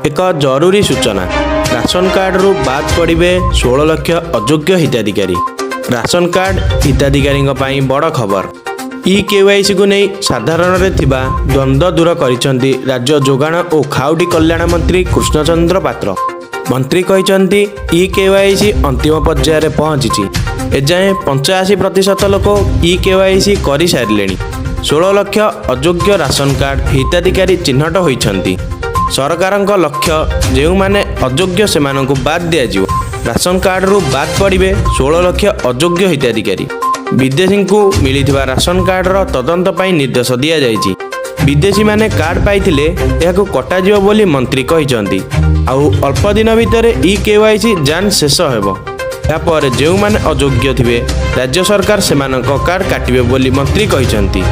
एक जरूरी सूचना राशन कार्ड रु बाद पड़े 16 लाख अयोग्य हिताधिकारी। राशन कार्ड हिताधिकारी ପାଇଁ बड़ खबर। केवाईसी को नहीं साधारण रे थिबा द्वंद्व दूर करिसेंती राज्य जोगाण और खाउटी कल्याण मंत्री कृष्णचंद्र पात्र। मंत्री कहिसेंती केवाईसी अंतिम पर्याय रे पहुंची। एजाए 85% लोक केवाईसी करि सारिलेनी। 16 लाख अयोग्य राशन कार्ड हिताधिकारी चिन्हट होइछंती। सरकारक लक्ष्य जो माने अयोग्य से बाद दिज्व। राशन कार्ड रु बाद पड़े 16 लाख अयोग्य हिताधिकारी। विदेशी को मिलता राशन कार्ड रो तदंत पाई निर्देश दिया जायछि। विदेशी माने कार्ड पाइथिले एहाकु कटाजिव बोली मंत्री कहिसंती। आउ अल्प दिन भितर केवाईसी जान शेष हेबो। यापर जो माने अयोग्य थिबे राज्य सरकार सेमानक कार्ड काटिबे बोली मंत्री कहिसंती।